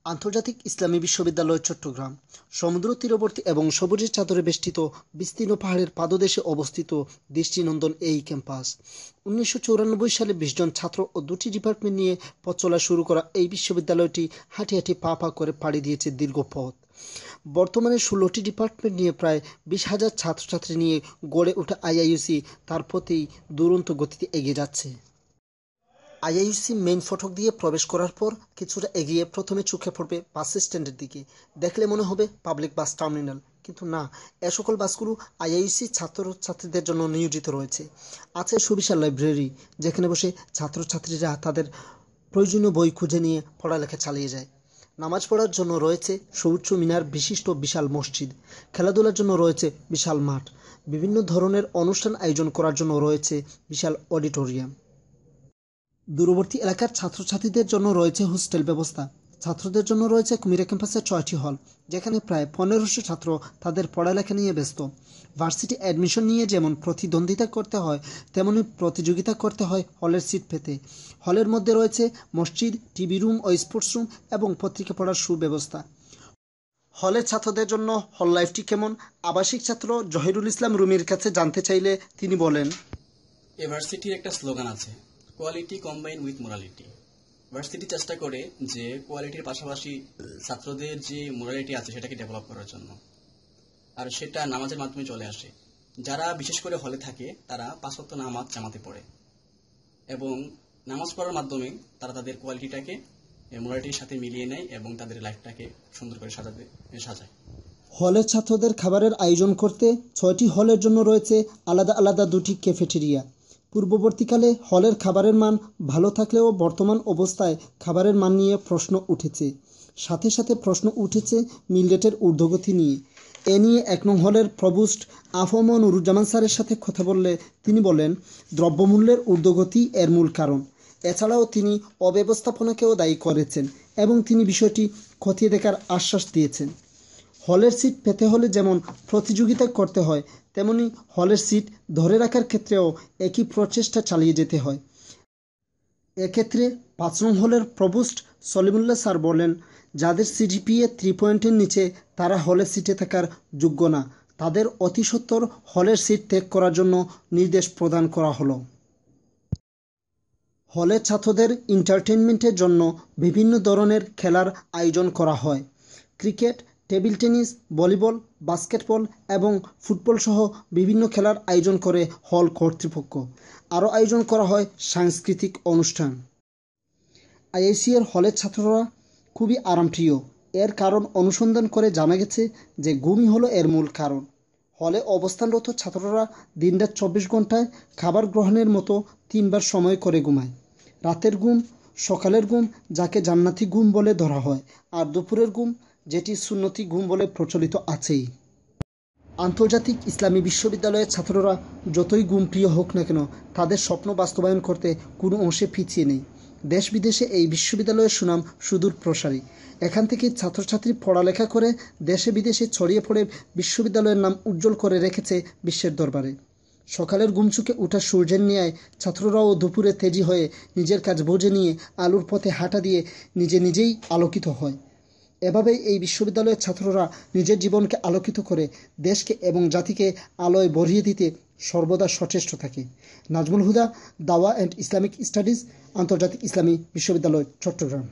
আন্তর্জাতিক ইসলামী বিশ্ববিদ্যালয় চট্টগ্রাম সমুদ্র তীরবর্তী এবং সবুজের চাদরে বেষ্টিত বিস্তীর্ণ পাহাড়ের পাদদেশে অবস্থিত দৃষ্টিনন্দন এই ক্যাম্পাস। 1994 সালে 20 জন ছাত্র ও 2টি ডিপার্টমেন্ট নিয়ে পথ চলা শুরু করা এই বিশ্ববিদ্যালয়টি হাঁটি হাঁটি পা পা করে পাড়ি দিয়েছে দীর্ঘ পথ। বর্তমানে 16টি ডিপার্টমেন্ট নিয়ে প্রায় 20,000 ছাত্রছাত্রী নিয়ে গড়ে ওঠা আইআইইউসি তার প্রতি দুরন্ত গতিতে এগিয়ে যাচ্ছে। আইআইইউসি মেইন ফটক দিয়ে প্রবেশ করার পর কিছুটা এগিয়ে প্রথমে চোখে পড়বে বাস স্ট্যান্ডের দিকে। দেখলে মনে হবে পাবলিক বাস টার্মিনাল, কিন্তু না, এ সকল বাসগুলো আইআইইউসি ছাত্রছাত্রীদের জন্য নিয়োজিত রয়েছে। আছে সুবিশাল লাইব্রেরি, যেখানে বসে ছাত্রছাত্রীরা তাদের প্রয়োজনীয় বই খুঁজে নিয়ে পড়ালেখা চালিয়ে যায়। নামাজ পড়ার জন্য রয়েছে সুউচ্চ মিনার বিশিষ্ট বিশাল মসজিদ। খেলাধুলার জন্য রয়েছে বিশাল মাঠ। বিভিন্ন ধরনের অনুষ্ঠান আয়োজন করার জন্য রয়েছে বিশাল অডিটোরিয়াম। দূরবর্তী এলাকার ছাত্রছাত্রীদের জন্য রয়েছে হোস্টেল ব্যবস্থা। ছাত্রদের জন্য রয়েছে কুমিরা ক্যাম্পাসের 6টি হল, যেখানে প্রায় 1500 ছাত্র তাদের পড়ালেখা নিয়ে ব্যস্ত। ভার্সিটি অ্যাডমিশন নিয়ে যেমন প্রতিদ্বন্দ্বিতা করতে হয়, তেমনি প্রতিযোগিতা করতে হয় হলের সিট পেতে। হলের মধ্যে রয়েছে মসজিদ, টিভি রুম ও স্পোর্টস রুম এবং পত্রিকা পড়ার সুব্যবস্থা। হলের ছাত্রদের জন্য হল লাইফটি কেমন, আবাসিক ছাত্র জহিরুল ইসলাম রুমির কাছে জানতে চাইলে তিনি বলেন, ভার্সিটির একটা স্লোগান আছে, quality combine with morality. Varsity চেষ্টা করে যে কোয়ালিটির পাশাপাশি ছাত্রদের যে মোরালিটি আছে সেটাকে ডেভেলপ করার জন্য, আর সেটা নামাজের মাধ্যমে চলে আসে। যারা বিশেষ করে হলে থাকে তারা 5 ওয়াক্ত নামাজ জামাতে পড়ে এবং নামাজ পড়ার মাধ্যমে তারা তাদের কোয়ালিটিটাকে মোরালিটির সাথে মিলিয়ে নেয় এবং তাদের লাইফটাকে সুন্দর করে সাজায়। হলের ছাত্রদের খাবারের আয়োজন করতে 6টি হলের জন্য রয়েছে আলাদা আলাদা 2টি ক্যাফেটেরিয়া। পূর্ববর্তীকালে হলের খাবারের মান ভালো থাকলেও বর্তমান অবস্থায় খাবারের মান নিয়ে প্রশ্ন উঠেছে। সাথে সাথে প্রশ্ন উঠেছে মিল রেটের ঊর্ধ্বগতি নিয়ে। এ নিয়ে 1 নং হলের প্রভোস্ট আফম নুরুজ্জামান স্যারের সাথে কথা বললে তিনি বলেন, দ্রব্যমূল্যের ঊর্ধ্বগতি এর মূল কারণ। এছাড়াও তিনি অব্যবস্থাপনাকেও দায়ী করেছেন এবং তিনি বিষয়টি খতিয়ে দেখার আশ্বাস দিয়েছেন। হলের সিট পেতে হলে যেমন প্রতিযোগিতা করতে হয়, তেমনি হলের সিট ধরে রাখার ক্ষেত্রেও একই প্রচেষ্টা চালিয়ে যেতে হয়। এক্ষেত্রে 5 নং হলের প্রভোস্ট সলিমুল্লাহ স্যার বলেন, যাদের সিজিপিএ 3 পয়েন্টের নিচে তারা হলের সিটে থাকার যোগ্য না, তাদের অতি সত্বর হলের সিট ত্যাগ করার জন্য নির্দেশ প্রদান করা হলো। হলের ছাত্রদের এন্টারটেইনমেন্টের জন্য বিভিন্ন ধরনের খেলার আয়োজন করা হয়। Cricket, table tennis, volleyball, basketball এবং ফুটবল সহ বিভিন্ন খেলার আয়োজন করে হল কর্তৃপক্ষ। আরও আয়োজন করা হয় সাংস্কৃতিক অনুষ্ঠান। আইআইসি এর হলের ছাত্ররা খুবই আরামপ্রিয়। এর কারণ অনুসন্ধান করে জানা গেছে যে ঘুমই হলো এর মূল কারণ। হলে অবস্থানরত ছাত্ররা দিনরাত 24 ঘন্টায় খাবার গ্রহণের মতো 3 বার সময় করে ঘুমায়। রাতের ঘুম, সকালের ঘুম যাকে জান্নাতি ঘুম বলে ধরা হয়, আর দুপুরের ঘুম যেটি সুন্নতি ঘুম বলে প্রচলিত আছেই। আন্তর্জাতিক ইসলামী বিশ্ববিদ্যালয়ের ছাত্ররা যতই ঘুমপ্রিয় হোক না কেন, তাদের স্বপ্ন বাস্তবায়ন করতে কোনো অংশে পিছিয়ে নেই। দেশ বিদেশে এই বিশ্ববিদ্যালয়ের সুনাম সুদূর প্রসারী। এখান থেকে ছাত্রছাত্রী পড়ালেখা করে দেশে বিদেশে ছড়িয়ে পড়ে বিশ্ববিদ্যালয়ের নাম উজ্জ্বল করে রেখেছে বিশ্বের দরবারে। সকালের ঘুম চুকে ওঠা সূর্যের ন্যায় ছাত্ররাও দুপুরে তেজি হয়ে নিজের কাজ বুঝে নিয়ে আলোর পথে হাঁটা দিয়ে নিজেই আলোকিত হয়। এভাবেই এই বিশ্ববিদ্যালয়ের ছাত্ররা নিজের জীবনকে আলোকিত করে দেশকে এবং জাতিকে আলোয় ভরিয়ে দিতে সর্বদা সচেষ্ট থাকে। নাজমুল হুদা, দাওয়া অ্যান্ড ইসলামিক স্টাডিজ, আন্তর্জাতিক ইসলামী বিশ্ববিদ্যালয়, চট্টগ্রাম।